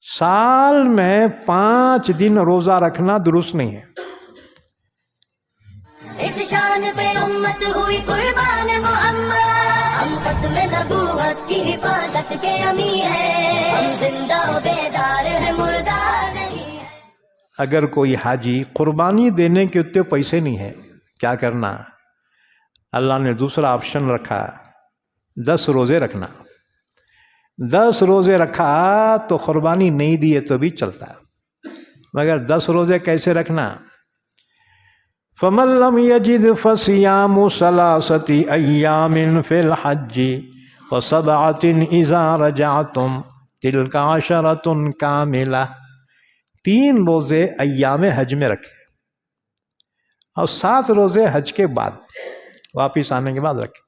سال میں 5 دن روزہ رکھنا درست نہیں ہے. اس شان پہ امت ہوئی قربان محمد، ہم ختم نبوت کی حفاظت کے امیر ہیں، ہم زندہ و بیدار ہے مردہ نہیں ہے. اگر کوئی حاجی قربانی دینے کے اتنے پیسے نہیں ہیں، کیا کرنا؟ اللہ نے دوسرا آپشن رکھا، 10 روزے رکھنا. 10 روزے رکھا تو قربانی نہیں دیے تو بھی چلتا، مگر 10 روزے کیسے رکھنا؟ فَمَن لَّمْ يَجِدْ فَصِيَامُ 3 أَيَّامٍ فِي الْحَجِّ وَسَبْعَةٍ إِذَا رَجَعْتُمْ تِلْكَ 10 كَامِلَةٌ. 3 روزے ایام حج میں رکھے اور 7 روزے حج کے بعد واپس آنے کے بعد رکھے.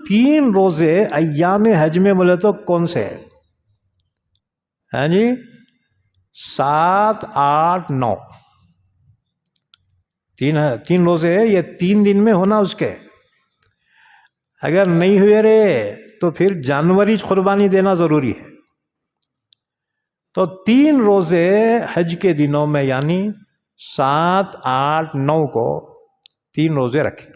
3 روزے ایام حج میں بولے تو کون سے ہیں؟ ہاں جی، 7، 8، 9. 3 روزے یہ 3 دن میں ہونا اس کے. اگر نہیں ہوئے رے تو پھر جانوری قربانی دینا ضروری ہے. تو 3 روزے حج کے دنوں میں یعنی 7، 8، 9 کو 3 روزے رکھے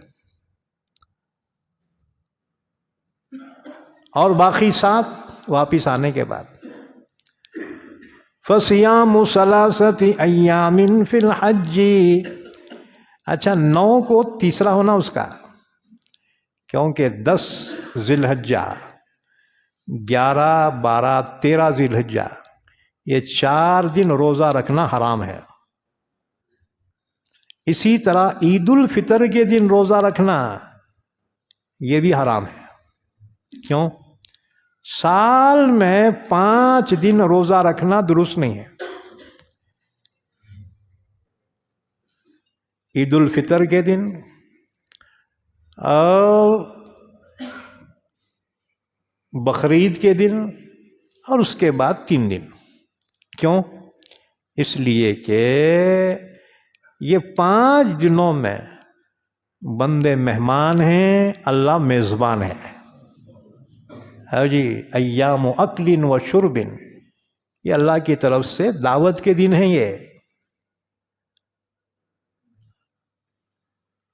اور باقی 7 واپس آنے کے بعد. فَصِيَامُ 3 أَيَّامٍ فِي الْحَجِّ. اچھا 9 کو تیسرا ہونا اس کا، کیونکہ 10 ذی الحجہ، 11، 12، 13 ذی الحجہ یہ 4 دن روزہ رکھنا حرام ہے. اسی طرح عید الفطر کے دن روزہ رکھنا یہ بھی حرام ہے. کیوں؟ سال میں 5 دن روزہ رکھنا درست نہیں ہے. عید الفطر کے دن اور بقرعید کے دن اور اس کے بعد 3 دن. کیوں؟ اس لیے کہ یہ 5 دنوں میں بندے مہمان ہیں، اللہ میزبان ہے. ہے جی، ایام اکل و شرب، یہ اللہ کی طرف سے دعوت کے دن ہیں. یہ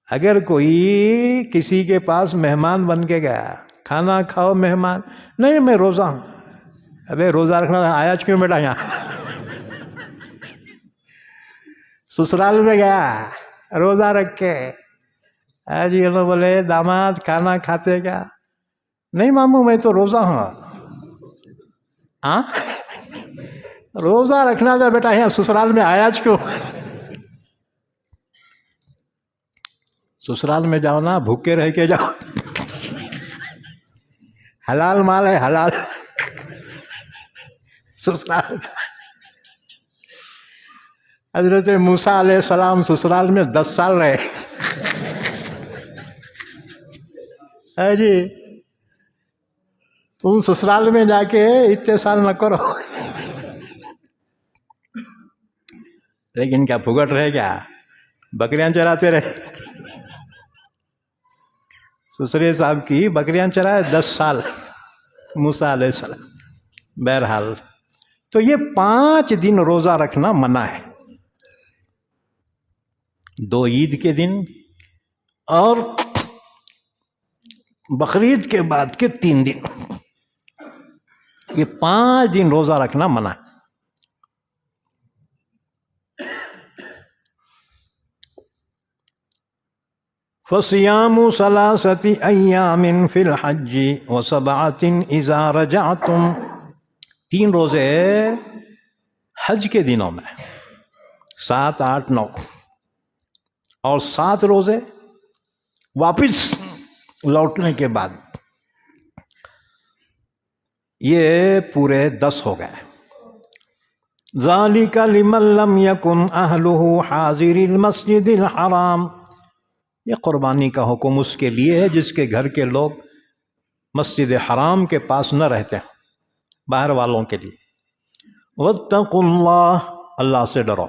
اگر کوئی کسی کے پاس مہمان بن کے گیا، کھانا کھاؤ مہمان، نہیں میں روزہ ہوں. ابے روزہ رکھنا آیا کیوں بیٹا یہاں؟ سسرال میں گیا روزہ رکھ کے، جی انہوں بولے داماد کھانا کھاتے کیا؟ نہیں ماموں میں تو روزہ ہوں. ہاں روزہ رکھنا تھا بیٹا، یہاں سسرال میں آیا کیوں؟ سسرال میں جاؤ نا، بھوکے رہ کے جاؤ، حلال مال ہے حلال. سسرال حضرت موسیٰ علیہ السلام سسرال میں 10 سال رہے. جی تم سسرال میں جا کے اتنے سال نہ کرو. لیکن کیا پھگٹ رہے کیا؟ بکریاں چراتے رہے. سسرے صاحب کی بکریاں چرائے 10 سال موسیٰ علیہ السلام. بہرحال تو یہ 5 دن روزہ رکھنا منع ہے، 2 عید کے دن اور بقرعید کے بعد کے 3 دن، یہ 5 دن روزہ رکھنا منع ہے. فَصِيَامُ 3 أَيَّامٍ فِي الْحَجِّ وَسَبْعَةٍ إِذَا رَجَعْتُمْ. 3 روزے حج کے دنوں میں 7، 8، 9 اور 7 روزے واپس لوٹنے کے بعد، یہ پورے 10 ہو گئے. ذَلِكَ لِمَن لَّمْ يَكُنْ أَهْلُهُ حَاضِرِ الْمَسْجِدِ الْحَرَامِ. یہ قربانی کا حکم اس کے لیے ہے جس کے گھر کے لوگ مسجد حرام کے پاس نہ رہتے ہیں، باہر والوں کے لیے. وَاتَّقُوا اللَّهَ، اللہ سے ڈرو.